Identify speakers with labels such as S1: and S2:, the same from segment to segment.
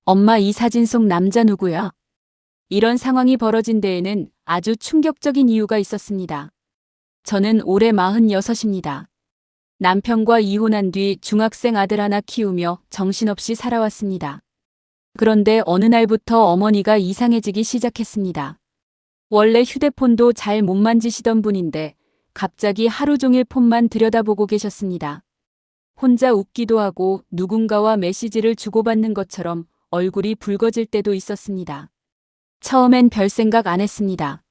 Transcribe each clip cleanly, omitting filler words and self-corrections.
S1: 엄마, 이 사진 속 남자 누구야? 이런 상황이 벌어진 데에는 아주 충격적인 이유가 있었습니다. 저는 올해 46입니다. 남편과 이혼한 뒤 중학생 아들 하나 키우며 정신없이 살아왔습니다. 그런데 어느 날부터 어머니가 이상해지기 시작했습니다. 원래 휴대폰도 잘 못 만지시던 분인데 갑자기 하루 종일 폰만 들여다보고 계셨습니다. 혼자 웃기도 하고 누군가와 메시지를 주고받는 것처럼 얼굴이 붉어질 때도 있었습니다. 처음엔 별 생각 안 했습니다.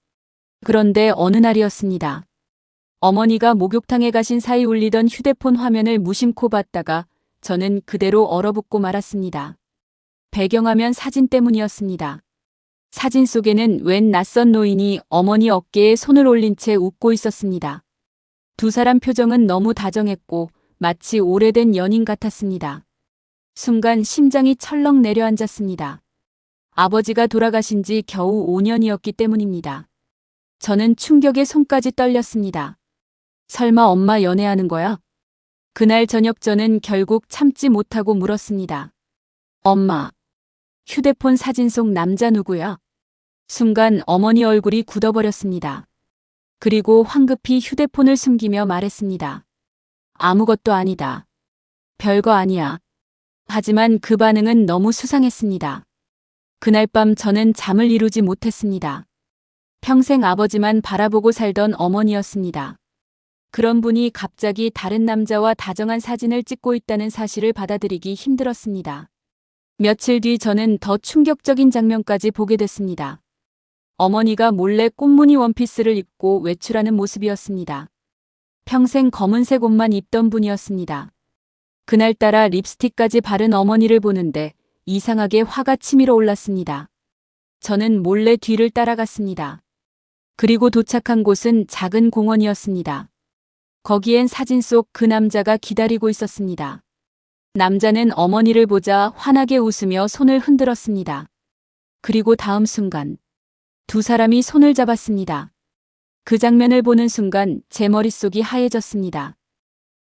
S1: 그런데 어느 날이었습니다. 어머니가 목욕탕에 가신 사이 울리던 휴대폰 화면을 무심코 봤다가 저는 그대로 얼어붙고 말았습니다. 배경화면 사진 때문이었습니다. 사진 속에는 웬 낯선 노인이 어머니 어깨에 손을 올린 채 웃고 있었습니다. 두 사람 표정은 너무 다정했고 마치 오래된 연인 같았습니다. 순간 심장이 철렁 내려앉았습니다. 아버지가 돌아가신 지 겨우 5년이었기 때문입니다. 저는 충격에 손까지 떨렸습니다. 설마 엄마 연애하는 거야? 그날 저녁 저는 결국 참지 못하고 물었습니다. 엄마, 휴대폰 사진 속 남자 누구야? 순간 어머니 얼굴이 굳어버렸습니다. 그리고 황급히 휴대폰을 숨기며 말했습니다. 아무것도 아니다. 별거 아니야. 하지만 그 반응은 너무 수상했습니다. 그날 밤 저는 잠을 이루지 못했습니다. 평생 아버지만 바라보고 살던 어머니였습니다. 그런 분이 갑자기 다른 남자와 다정한 사진을 찍고 있다는 사실을 받아들이기 힘들었습니다. 며칠 뒤 저는 더 충격적인 장면까지 보게 됐습니다. 어머니가 몰래 꽃무늬 원피스를 입고 외출하는 모습이었습니다. 평생 검은색 옷만 입던 분이었습니다. 그날따라 립스틱까지 바른 어머니를 보는데 이상하게 화가 치밀어 올랐습니다. 저는 몰래 뒤를 따라갔습니다. 그리고 도착한 곳은 작은 공원이었습니다. 거기엔 사진 속 그 남자가 기다리고 있었습니다. 남자는 어머니를 보자 환하게 웃으며 손을 흔들었습니다. 그리고 다음 순간 두 사람이 손을 잡았습니다. 그 장면을 보는 순간 제 머릿속이 하얘졌습니다.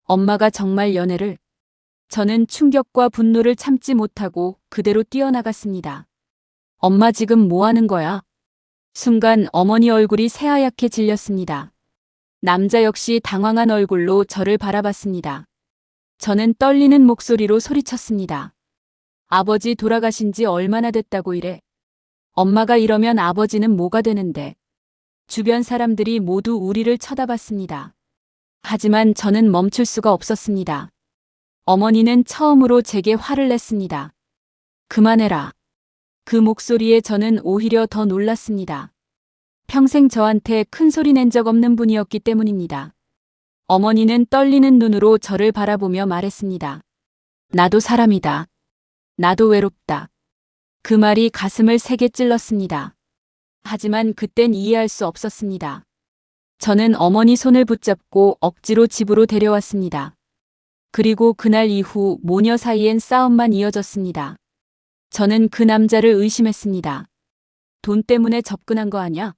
S1: 엄마가 정말 연애를? 저는 충격과 분노를 참지 못하고 그대로 뛰어나갔습니다. 엄마, 지금 뭐 하는 거야? 순간 어머니 얼굴이 새하얗게 질렸습니다. 남자 역시 당황한 얼굴로 저를 바라봤습니다. 저는 떨리는 목소리로 소리쳤습니다. 아버지 돌아가신 지 얼마나 됐다고 이래? 엄마가 이러면 아버지는 뭐가 되는데? 주변 사람들이 모두 우리를 쳐다봤습니다. 하지만 저는 멈출 수가 없었습니다. 어머니는 처음으로 제게 화를 냈습니다. 그만해라. 그 목소리에 저는 오히려 더 놀랐습니다. 평생 저한테 큰 소리 낸 적 없는 분이었기 때문입니다. 어머니는 떨리는 눈으로 저를 바라보며 말했습니다. 나도 사람이다. 나도 외롭다. 그 말이 가슴을 세게 찔렀습니다. 하지만 그땐 이해할 수 없었습니다. 저는 어머니 손을 붙잡고 억지로 집으로 데려왔습니다. 그리고 그날 이후 모녀 사이엔 싸움만 이어졌습니다. 저는 그 남자를 의심했습니다. 돈 때문에 접근한 거 아냐?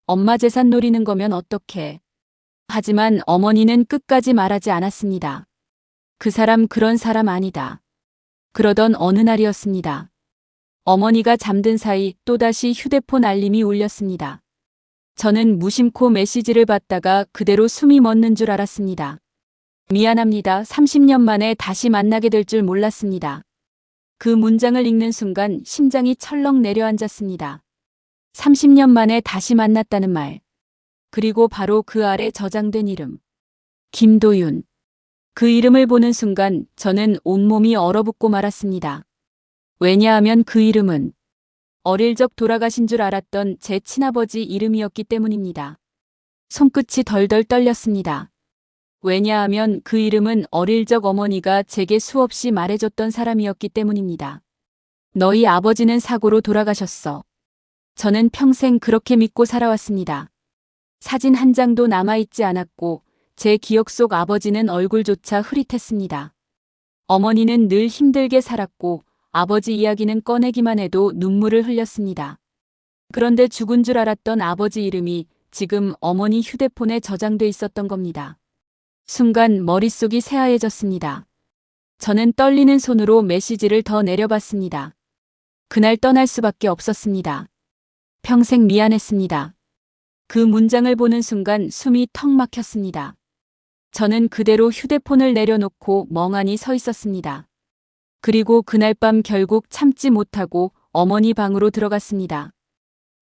S1: 엄마 재산 노리는 거면 어떡해? 하지만 어머니는 끝까지 말하지 않았습니다. 그 사람 그런 사람 아니다. 그러던 어느 날이었습니다. 어머니가 잠든 사이 또다시 휴대폰 알림이 울렸습니다. 저는 무심코 메시지를 받다가 그대로 숨이 멎는 줄 알았습니다. 미안합니다. 30년 만에 다시 만나게 될 줄 몰랐습니다. 그 문장을 읽는 순간 심장이 철렁 내려앉았습니다. 30년 만에 다시 만났다는 말. 그리고 바로 그 아래 저장된 이름. 김도윤. 그 이름을 보는 순간 저는 온몸이 얼어붙고 말았습니다. 왜냐하면 그 이름은 어릴 적 돌아가신 줄 알았던 제 친아버지 이름이었기 때문입니다. 손끝이 덜덜 떨렸습니다. 왜냐하면 그 이름은 어릴 적 어머니가 제게 수없이 말해줬던 사람이었기 때문입니다. 너희 아버지는 사고로 돌아가셨어. 저는 평생 그렇게 믿고 살아왔습니다. 사진 한 장도 남아있지 않았고 제 기억 속 아버지는 얼굴조차 흐릿했습니다. 어머니는 늘 힘들게 살았고 아버지 이야기는 꺼내기만 해도 눈물을 흘렸습니다. 그런데 죽은 줄 알았던 아버지 이름이 지금 어머니 휴대폰에 저장돼 있었던 겁니다. 순간 머릿속이 새하얘졌습니다. 저는 떨리는 손으로 메시지를 더 내려봤습니다. 그날 떠날 수밖에 없었습니다. 평생 미안했습니다. 그 문장을 보는 순간 숨이 턱 막혔습니다. 저는 그대로 휴대폰을 내려놓고 멍하니 서 있었습니다. 그리고 그날 밤 결국 참지 못하고 어머니 방으로 들어갔습니다.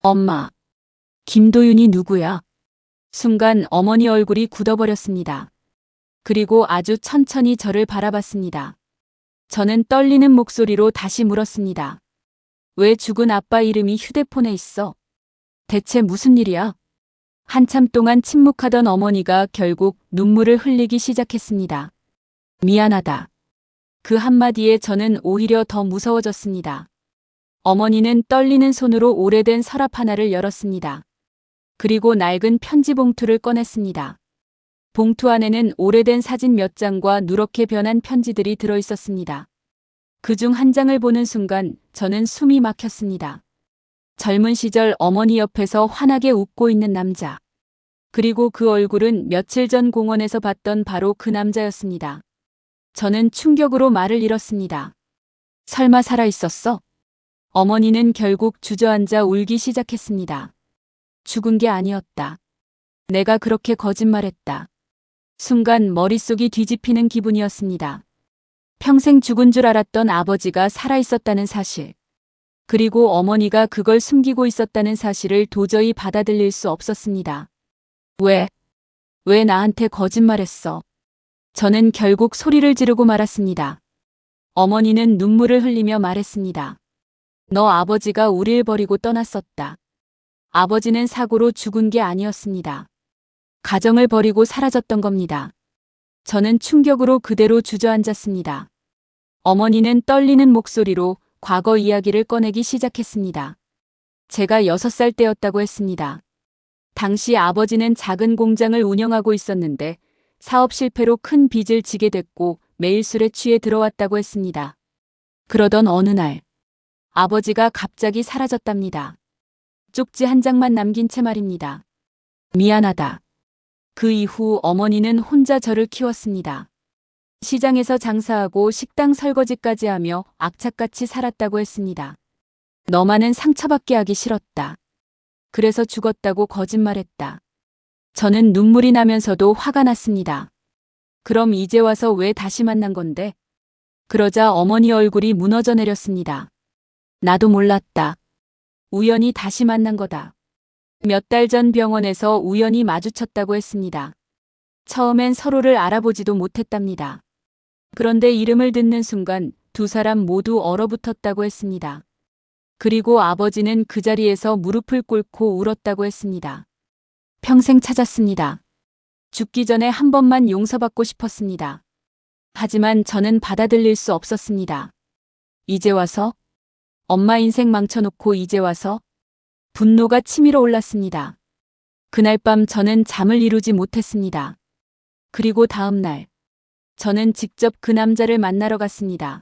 S1: 엄마, 김도윤이 누구야? 순간 어머니 얼굴이 굳어버렸습니다. 그리고 아주 천천히 저를 바라봤습니다. 저는 떨리는 목소리로 다시 물었습니다. 왜 죽은 아빠 이름이 휴대폰에 있어? 대체 무슨 일이야? 한참 동안 침묵하던 어머니가 결국 눈물을 흘리기 시작했습니다. 미안하다. 그 한마디에 저는 오히려 더 무서워졌습니다. 어머니는 떨리는 손으로 오래된 서랍 하나를 열었습니다. 그리고 낡은 편지 봉투를 꺼냈습니다. 봉투 안에는 오래된 사진 몇 장과 누렇게 변한 편지들이 들어 있었습니다. 그중 한 장을 보는 순간 저는 숨이 막혔습니다. 젊은 시절 어머니 옆에서 환하게 웃고 있는 남자. 그리고 그 얼굴은 며칠 전 공원에서 봤던 바로 그 남자였습니다. 저는 충격으로 말을 잃었습니다. 설마 살아있었어? 어머니는 결국 주저앉아 울기 시작했습니다. 죽은 게 아니었다. 내가 그렇게 거짓말했다. 순간 머릿속이 뒤집히는 기분이었습니다. 평생 죽은 줄 알았던 아버지가 살아있었다는 사실. 그리고 어머니가 그걸 숨기고 있었다는 사실을 도저히 받아들일 수 없었습니다. 왜 나한테 거짓말했어? 저는 결국 소리를 지르고 말았습니다. 어머니는 눈물을 흘리며 말했습니다. 너 아버지가 우릴 버리고 떠났었다. 아버지는 사고로 죽은 게 아니었습니다. 가정을 버리고 사라졌던 겁니다. 저는 충격으로 그대로 주저앉았습니다. 어머니는 떨리는 목소리로 과거 이야기를 꺼내기 시작했습니다. 제가 6살 때였다고 했습니다. 당시 아버지는 작은 공장을 운영하고 있었는데 사업 실패로 큰 빚을 지게 됐고 매일 술에 취해 들어왔다고 했습니다. 그러던 어느 날 아버지가 갑자기 사라졌답니다. 쪽지 한 장만 남긴 채 말입니다. 미안하다. 그 이후 어머니는 혼자 저를 키웠습니다. 시장에서 장사하고 식당 설거지까지 하며 악착같이 살았다고 했습니다. 너만은 상처받게 하기 싫었다. 그래서 죽었다고 거짓말했다. 저는 눈물이 나면서도 화가 났습니다. 그럼 이제 와서 왜 다시 만난 건데? 그러자 어머니 얼굴이 무너져 내렸습니다. 나도 몰랐다. 우연히 다시 만난 거다. 몇 달 전 병원에서 우연히 마주쳤다고 했습니다. 처음엔 서로를 알아보지도 못했답니다. 그런데 이름을 듣는 순간 두 사람 모두 얼어붙었다고 했습니다. 그리고 아버지는 그 자리에서 무릎을 꿇고 울었다고 했습니다. 평생 찾았습니다. 죽기 전에 한 번만 용서받고 싶었습니다. 하지만 저는 받아들일 수 없었습니다. 이제 와서? 엄마 인생 망쳐놓고 이제 와서? 분노가 치밀어 올랐습니다. 그날 밤 저는 잠을 이루지 못했습니다. 그리고 다음 날, 저는 직접 그 남자를 만나러 갔습니다.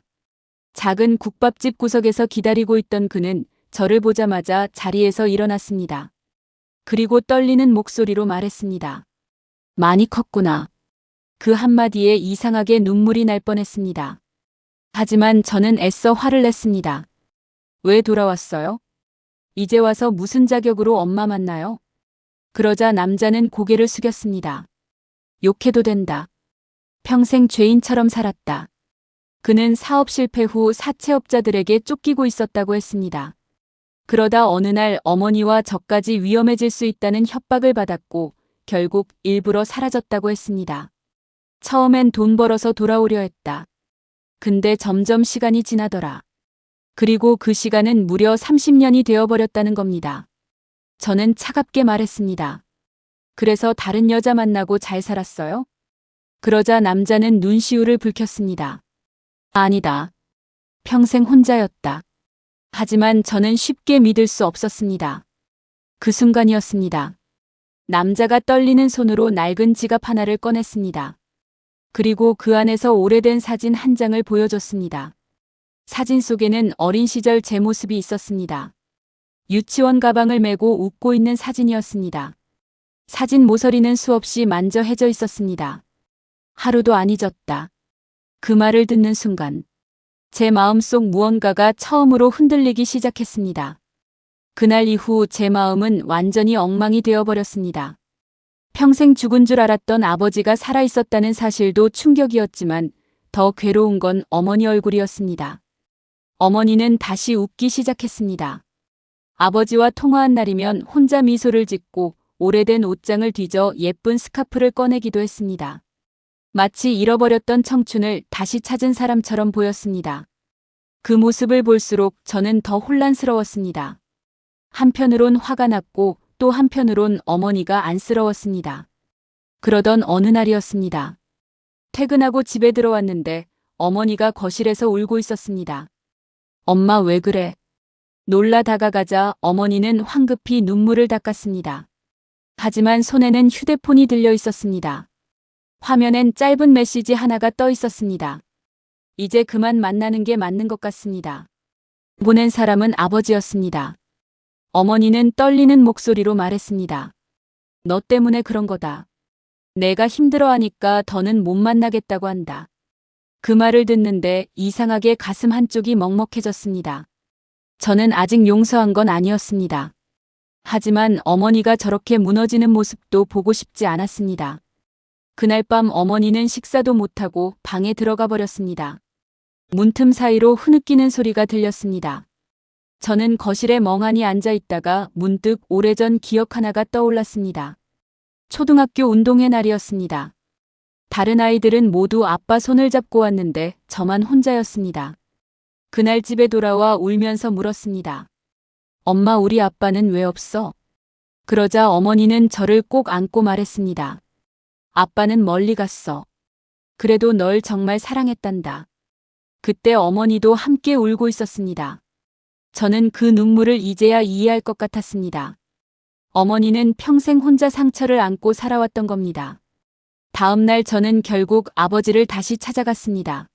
S1: 작은 국밥집 구석에서 기다리고 있던 그는 저를 보자마자 자리에서 일어났습니다. 그리고 떨리는 목소리로 말했습니다. 많이 컸구나. 그 한마디에 이상하게 눈물이 날 뻔했습니다. 하지만 저는 애써 화를 냈습니다. 왜 돌아왔어요? 이제 와서 무슨 자격으로 엄마 만나요? 그러자 남자는 고개를 숙였습니다. 욕해도 된다. 평생 죄인처럼 살았다. 그는 사업 실패 후 사채업자들에게 쫓기고 있었다고 했습니다. 그러다 어느 날 어머니와 저까지 위험해질 수 있다는 협박을 받았고 결국 일부러 사라졌다고 했습니다. 처음엔 돈 벌어서 돌아오려 했다. 근데 점점 시간이 지나더라. 그리고 그 시간은 무려 30년이 되어버렸다는 겁니다. 저는 차갑게 말했습니다. 그래서 다른 여자 만나고 잘 살았어요? 그러자 남자는 눈시울을 붉혔습니다. 아니다. 평생 혼자였다. 하지만 저는 쉽게 믿을 수 없었습니다. 그 순간이었습니다. 남자가 떨리는 손으로 낡은 지갑 하나를 꺼냈습니다. 그리고 그 안에서 오래된 사진 한 장을 보여줬습니다. 사진 속에는 어린 시절 제 모습이 있었습니다. 유치원 가방을 메고 웃고 있는 사진이었습니다. 사진 모서리는 수없이 만져해져 있었습니다. 하루도 안 잊었다. 그 말을 듣는 순간 제 마음속 무언가가 처음으로 흔들리기 시작했습니다. 그날 이후 제 마음은 완전히 엉망이 되어버렸습니다. 평생 죽은 줄 알았던 아버지가 살아있었다는 사실도 충격이었지만 더 괴로운 건 어머니 얼굴이었습니다. 어머니는 다시 웃기 시작했습니다. 아버지와 통화한 날이면 혼자 미소를 짓고 오래된 옷장을 뒤져 예쁜 스카프를 꺼내기도 했습니다. 마치 잃어버렸던 청춘을 다시 찾은 사람처럼 보였습니다. 그 모습을 볼수록 저는 더 혼란스러웠습니다. 한편으론 화가 났고 또 한편으론 어머니가 안쓰러웠습니다. 그러던 어느 날이었습니다. 퇴근하고 집에 들어왔는데 어머니가 거실에서 울고 있었습니다. 엄마 왜 그래? 놀라 다가가자 어머니는 황급히 눈물을 닦았습니다. 하지만 손에는 휴대폰이 들려 있었습니다. 화면엔 짧은 메시지 하나가 떠 있었습니다. 이제 그만 만나는 게 맞는 것 같습니다. 보낸 사람은 아버지였습니다. 어머니는 떨리는 목소리로 말했습니다. 너 때문에 그런 거다. 내가 힘들어하니까 더는 못 만나겠다고 한다. 그 말을 듣는데 이상하게 가슴 한쪽이 먹먹해졌습니다. 저는 아직 용서한 건 아니었습니다. 하지만 어머니가 저렇게 무너지는 모습도 보고 싶지 않았습니다. 그날 밤 어머니는 식사도 못하고 방에 들어가 버렸습니다. 문틈 사이로 흐느끼는 소리가 들렸습니다. 저는 거실에 멍하니 앉아 있다가 문득 오래전 기억 하나가 떠올랐습니다. 초등학교 운동회 날이었습니다. 다른 아이들은 모두 아빠 손을 잡고 왔는데 저만 혼자였습니다. 그날 집에 돌아와 울면서 물었습니다. 엄마, 우리 아빠는 왜 없어? 그러자 어머니는 저를 꼭 안고 말했습니다. 아빠는 멀리 갔어. 그래도 널 정말 사랑했단다. 그때 어머니도 함께 울고 있었습니다. 저는 그 눈물을 이제야 이해할 것 같았습니다. 어머니는 평생 혼자 상처를 안고 살아왔던 겁니다. 다음 날 저는 결국 아버지를 다시 찾아갔습니다.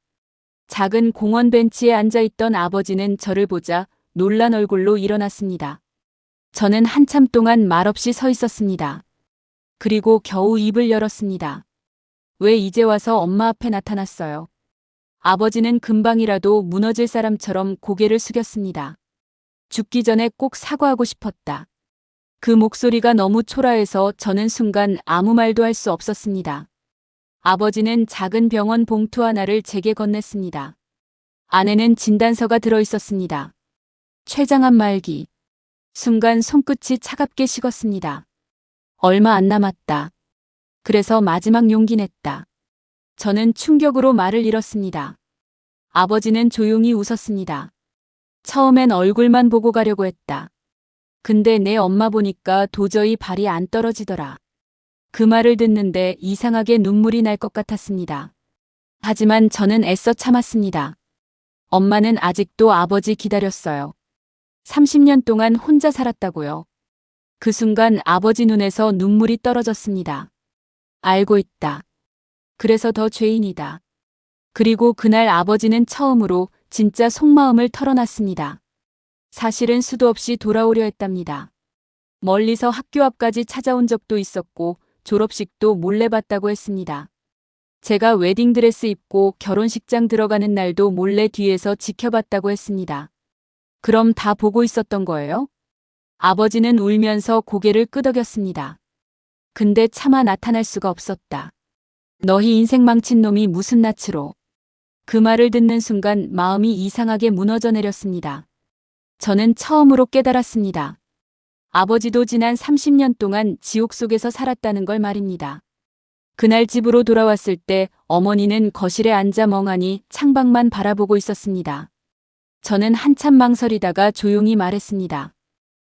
S1: 작은 공원 벤치에 앉아있던 아버지는 저를 보자 놀란 얼굴로 일어났습니다. 저는 한참 동안 말없이 서 있었습니다. 그리고 겨우 입을 열었습니다. 왜 이제 와서 엄마 앞에 나타났어요? 아버지는 금방이라도 무너질 사람처럼 고개를 숙였습니다. 죽기 전에 꼭 사과하고 싶었다. 그 목소리가 너무 초라해서 저는 순간 아무 말도 할 수 없었습니다. 아버지는 작은 병원 봉투 하나를 제게 건넸습니다. 안에는 진단서가 들어 있었습니다. 췌장암 말기. 순간 손끝이 차갑게 식었습니다. 얼마 안 남았다. 그래서 마지막 용기 냈다. 저는 충격으로 말을 잃었습니다. 아버지는 조용히 웃었습니다. 처음엔 얼굴만 보고 가려고 했다. 근데 내 엄마 보니까 도저히 발이 안 떨어지더라. 그 말을 듣는데 이상하게 눈물이 날 것 같았습니다. 하지만 저는 애써 참았습니다. 엄마는 아직도 아버지 기다렸어요. 30년 동안 혼자 살았다고요. 그 순간 아버지 눈에서 눈물이 떨어졌습니다. 알고 있다. 그래서 더 죄인이다. 그리고 그날 아버지는 처음으로 진짜 속마음을 털어놨습니다. 사실은 수도 없이 돌아오려 했답니다. 멀리서 학교 앞까지 찾아온 적도 있었고 졸업식도 몰래 봤다고 했습니다. 제가 웨딩드레스 입고 결혼식장 들어가는 날도 몰래 뒤에서 지켜봤다고 했습니다. 그럼 다 보고 있었던 거예요? 아버지는 울면서 고개를 끄덕였습니다. 근데 차마 나타날 수가 없었다. 너희 인생 망친 놈이 무슨 낯으로. 그 말을 듣는 순간 마음이 이상하게 무너져 내렸습니다. 저는 처음으로 깨달았습니다. 아버지도 지난 30년 동안 지옥 속에서 살았다는 걸 말입니다. 그날 집으로 돌아왔을 때 어머니는 거실에 앉아 멍하니 창밖만 바라보고 있었습니다. 저는 한참 망설이다가 조용히 말했습니다.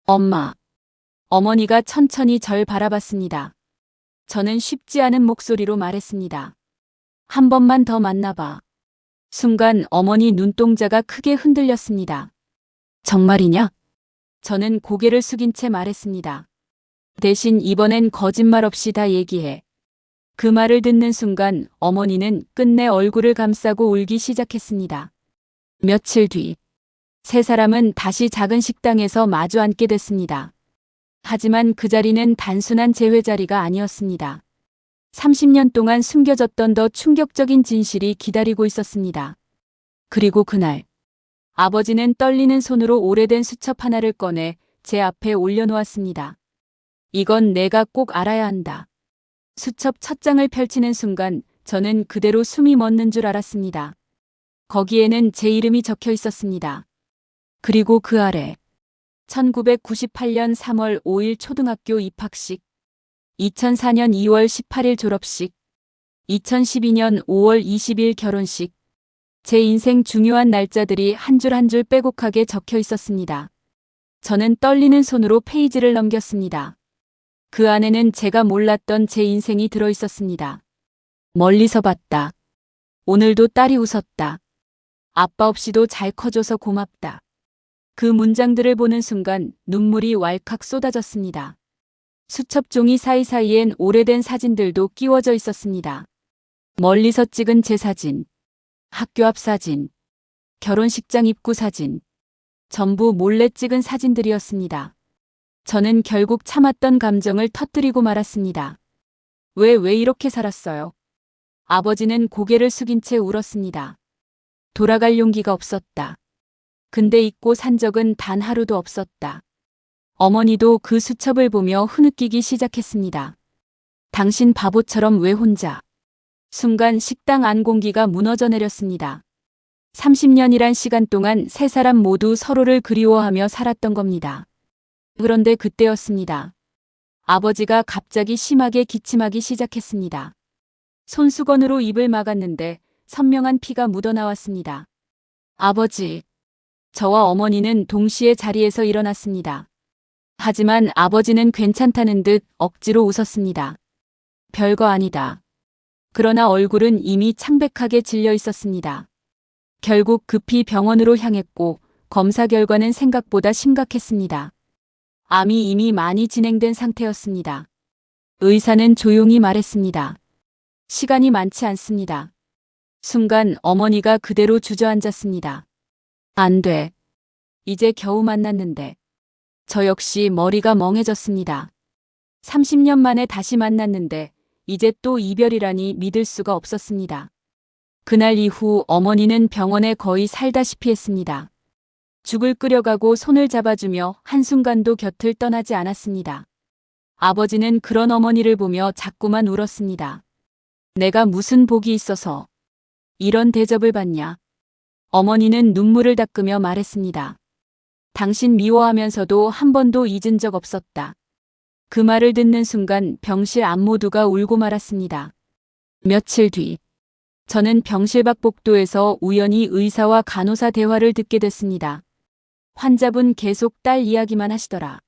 S1: 엄마. 어머니가 천천히 절 바라봤습니다. 저는 쉽지 않은 목소리로 말했습니다. 한 번만 더 만나봐. 순간 어머니 눈동자가 크게 흔들렸습니다. 정말이냐? 저는 고개를 숙인 채 말했습니다. 대신 이번엔 거짓말 없이 다 얘기해. 그 말을 듣는 순간 어머니는 끝내 얼굴을 감싸고 울기 시작했습니다. 며칠 뒤, 세 사람은 다시 작은 식당에서 마주 앉게 됐습니다. 하지만 그 자리는 단순한 재회 자리가 아니었습니다. 30년 동안 숨겨졌던 더 충격적인 진실이 기다리고 있었습니다. 그리고 그날 아버지는 떨리는 손으로 오래된 수첩 하나를 꺼내 제 앞에 올려놓았습니다. 이건 내가 꼭 알아야 한다. 수첩 첫 장을 펼치는 순간 저는 그대로 숨이 멎는 줄 알았습니다. 거기에는 제 이름이 적혀 있었습니다. 그리고 그 아래 1998년 3월 5일 초등학교 입학식, 2004년 2월 18일 졸업식, 2012년 5월 20일 결혼식, 제 인생 중요한 날짜들이 한 줄 한 줄 빼곡하게 적혀 있었습니다. 저는 떨리는 손으로 페이지를 넘겼습니다. 그 안에는 제가 몰랐던 제 인생이 들어 있었습니다. 멀리서 봤다. 오늘도 딸이 웃었다. 아빠 없이도 잘 커줘서 고맙다. 그 문장들을 보는 순간 눈물이 왈칵 쏟아졌습니다. 수첩 종이 사이사이엔 오래된 사진들도 끼워져 있었습니다. 멀리서 찍은 제 사진, 학교 앞 사진, 결혼식장 입구 사진, 전부 몰래 찍은 사진들이었습니다. 저는 결국 참았던 감정을 터뜨리고 말았습니다. 왜 이렇게 살았어요? 아버지는 고개를 숙인 채 울었습니다. 돌아갈 용기가 없었다. 근데 잊고 산 적은 단 하루도 없었다. 어머니도 그 수첩을 보며 흐느끼기 시작했습니다. 당신 바보처럼 왜 혼자? 순간 식당 안 공기가 무너져 내렸습니다. 30년이란 시간 동안 세 사람 모두 서로를 그리워하며 살았던 겁니다. 그런데 그때였습니다. 아버지가 갑자기 심하게 기침하기 시작했습니다. 손수건으로 입을 막았는데 선명한 피가 묻어나왔습니다. 아버지. 저와 어머니는 동시에 자리에서 일어났습니다. 하지만 아버지는 괜찮다는 듯 억지로 웃었습니다. 별거 아니다. 그러나 얼굴은 이미 창백하게 질려 있었습니다. 결국 급히 병원으로 향했고 검사 결과는 생각보다 심각했습니다. 암이 이미 많이 진행된 상태였습니다. 의사는 조용히 말했습니다. 시간이 많지 않습니다. 순간 어머니가 그대로 주저앉았습니다. 안 돼. 이제 겨우 만났는데. 저 역시 머리가 멍해졌습니다. 30년 만에 다시 만났는데 이제 또 이별이라니 믿을 수가 없었습니다. 그날 이후 어머니는 병원에 거의 살다시피 했습니다. 죽을 끓여가고 손을 잡아주며 한순간도 곁을 떠나지 않았습니다. 아버지는 그런 어머니를 보며 자꾸만 울었습니다. 내가 무슨 복이 있어서 이런 대접을 받냐. 어머니는 눈물을 닦으며 말했습니다. 당신 미워하면서도 한 번도 잊은 적 없었다. 그 말을 듣는 순간 병실 안 모두가 울고 말았습니다. 며칠 뒤 저는 병실 밖 복도에서 우연히 의사와 간호사 대화를 듣게 됐습니다. 환자분 계속 딸 이야기만 하시더라.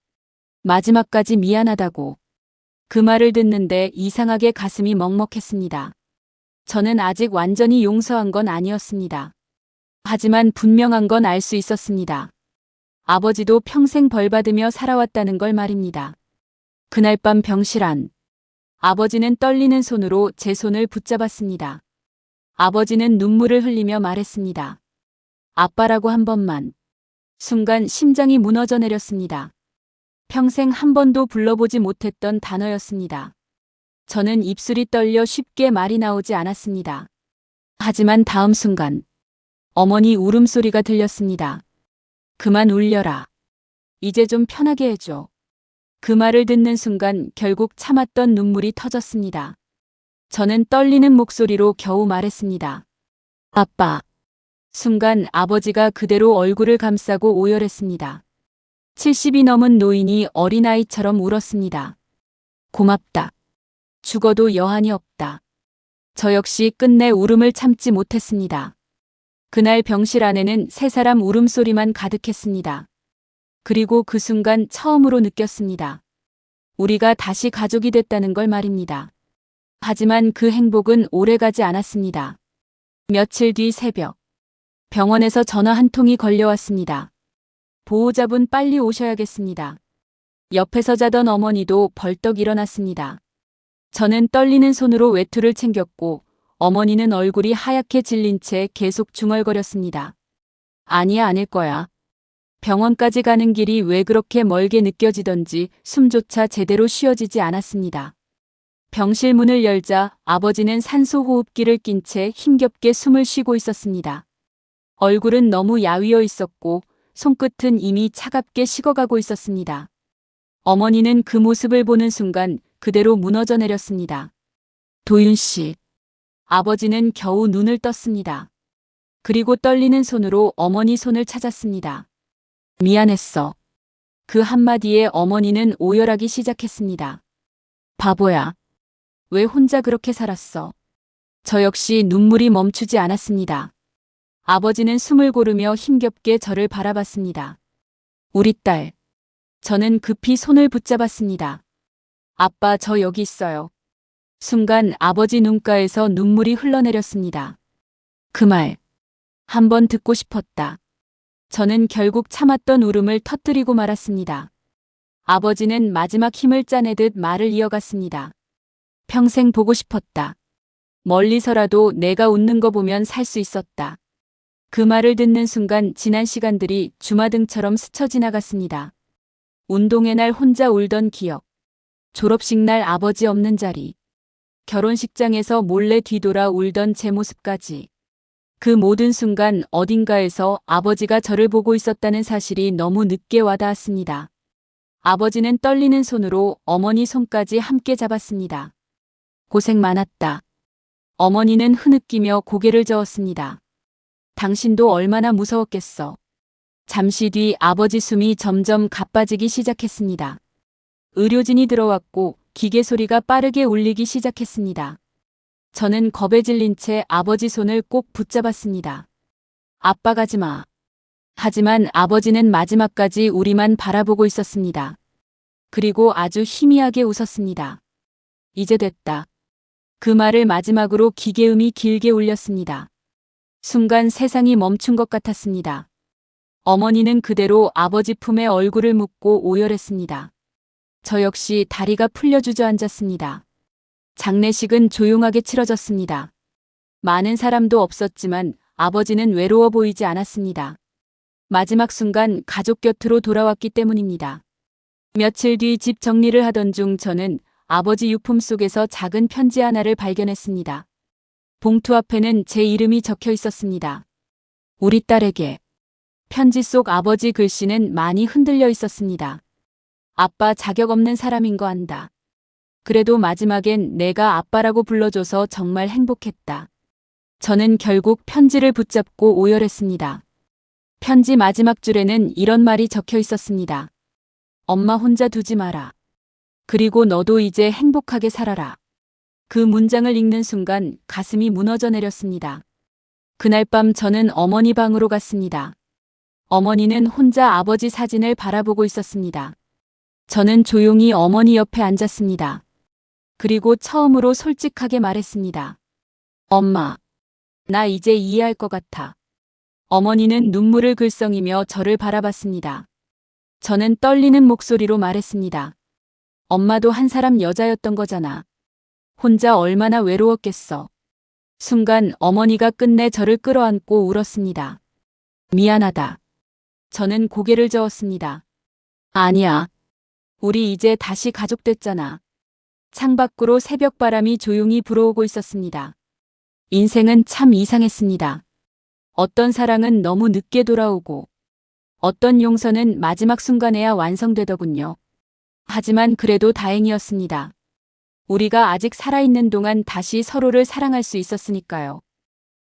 S1: 마지막까지 미안하다고. 그 말을 듣는데 이상하게 가슴이 먹먹했습니다. 저는 아직 완전히 용서한 건 아니었습니다. 하지만 분명한 건 알 수 있었습니다. 아버지도 평생 벌 받으며 살아왔다는 걸 말입니다. 그날 밤 병실 안. 아버지는 떨리는 손으로 제 손을 붙잡았습니다. 아버지는 눈물을 흘리며 말했습니다. 아빠라고 한 번만. 순간 심장이 무너져 내렸습니다. 평생 한 번도 불러보지 못했던 단어였습니다. 저는 입술이 떨려 쉽게 말이 나오지 않았습니다. 하지만 다음 순간 어머니 울음소리가 들렸습니다. 그만 울려라. 이제 좀 편하게 해줘. 그 말을 듣는 순간 결국 참았던 눈물이 터졌습니다. 저는 떨리는 목소리로 겨우 말했습니다. 아빠. 순간 아버지가 그대로 얼굴을 감싸고 오열했습니다. 70이 넘은 노인이 어린아이처럼 울었습니다. 고맙다. 죽어도 여한이 없다. 저 역시 끝내 울음을 참지 못했습니다. 그날 병실 안에는 세 사람 울음소리만 가득했습니다. 그리고 그 순간 처음으로 느꼈습니다. 우리가 다시 가족이 됐다는 걸 말입니다. 하지만 그 행복은 오래가지 않았습니다. 며칠 뒤 새벽, 병원에서 전화 한 통이 걸려왔습니다. 보호자분 빨리 오셔야겠습니다. 옆에서 자던 어머니도 벌떡 일어났습니다. 저는 떨리는 손으로 외투를 챙겼고 어머니는 얼굴이 하얗게 질린 채 계속 중얼거렸습니다. 아니야, 아닐 거야. 병원까지 가는 길이 왜 그렇게 멀게 느껴지던지 숨조차 제대로 쉬어지지 않았습니다. 병실 문을 열자 아버지는 산소호흡기를 낀 채 힘겹게 숨을 쉬고 있었습니다. 얼굴은 너무 야위어 있었고 손끝은 이미 차갑게 식어가고 있었습니다. 어머니는 그 모습을 보는 순간 그대로 무너져 내렸습니다. 도윤 씨. 아버지는 겨우 눈을 떴습니다. 그리고 떨리는 손으로 어머니 손을 찾았습니다. 미안했어. 그 한마디에 어머니는 오열하기 시작했습니다. 바보야. 왜 혼자 그렇게 살았어? 저 역시 눈물이 멈추지 않았습니다. 아버지는 숨을 고르며 힘겹게 저를 바라봤습니다. 우리 딸. 저는 급히 손을 붙잡았습니다. 아빠, 저 여기 있어요. 순간 아버지 눈가에서 눈물이 흘러내렸습니다. 그 말. 한번 듣고 싶었다. 저는 결국 참았던 울음을 터뜨리고 말았습니다. 아버지는 마지막 힘을 짜내듯 말을 이어갔습니다. 평생 보고 싶었다. 멀리서라도 내가 웃는 거 보면 살 수 있었다. 그 말을 듣는 순간 지난 시간들이 주마등처럼 스쳐 지나갔습니다. 운동회 날 혼자 울던 기억. 졸업식 날 아버지 없는 자리. 결혼식장에서 몰래 뒤돌아 울던 제 모습까지. 그 모든 순간 어딘가에서 아버지가 저를 보고 있었다는 사실이 너무 늦게 와닿았습니다. 아버지는 떨리는 손으로 어머니 손까지 함께 잡았습니다. 고생 많았다. 어머니는 흐느끼며 고개를 저었습니다. 당신도 얼마나 무서웠겠어. 잠시 뒤 아버지 숨이 점점 가빠지기 시작했습니다. 의료진이 들어왔고 기계 소리가 빠르게 울리기 시작했습니다. 저는 겁에 질린 채 아버지 손을 꼭 붙잡았습니다. 아빠 가지 마. 하지만 아버지는 마지막까지 우리만 바라보고 있었습니다. 그리고 아주 희미하게 웃었습니다. 이제 됐다. 그 말을 마지막으로 기계음이 길게 울렸습니다. 순간 세상이 멈춘 것 같았습니다. 어머니는 그대로 아버지 품에 얼굴을 묻고 오열했습니다. 저 역시 다리가 풀려 주저앉았습니다. 장례식은 조용하게 치러졌습니다. 많은 사람도 없었지만 아버지는 외로워 보이지 않았습니다. 마지막 순간 가족 곁으로 돌아왔기 때문입니다. 며칠 뒤 집 정리를 하던 중 저는 아버지 유품 속에서 작은 편지 하나를 발견했습니다. 봉투 앞에는 제 이름이 적혀 있었습니다. 우리 딸에게. 편지 속 아버지 글씨는 많이 흔들려 있었습니다. 아빠 자격 없는 사람인 거 안다. 그래도 마지막엔 내가 아빠라고 불러줘서 정말 행복했다. 저는 결국 편지를 붙잡고 오열했습니다. 편지 마지막 줄에는 이런 말이 적혀 있었습니다. 엄마 혼자 두지 마라. 그리고 너도 이제 행복하게 살아라. 그 문장을 읽는 순간 가슴이 무너져 내렸습니다. 그날 밤 저는 어머니 방으로 갔습니다. 어머니는 혼자 아버지 사진을 바라보고 있었습니다. 저는 조용히 어머니 옆에 앉았습니다. 그리고 처음으로 솔직하게 말했습니다. 엄마, 나 이제 이해할 것 같아. 어머니는 눈물을 글썽이며 저를 바라봤습니다. 저는 떨리는 목소리로 말했습니다. 엄마도 한 사람 여자였던 거잖아. 혼자 얼마나 외로웠겠어. 순간 어머니가 끝내 저를 끌어안고 울었습니다. 미안하다. 저는 고개를 저었습니다. 아니야. 우리 이제 다시 가족 됐잖아. 창밖으로 새벽바람이 조용히 불어오고 있었습니다. 인생은 참 이상했습니다. 어떤 사랑은 너무 늦게 돌아오고 어떤 용서는 마지막 순간에야 완성되더군요. 하지만 그래도 다행이었습니다. 우리가 아직 살아있는 동안 다시 서로를 사랑할 수 있었으니까요.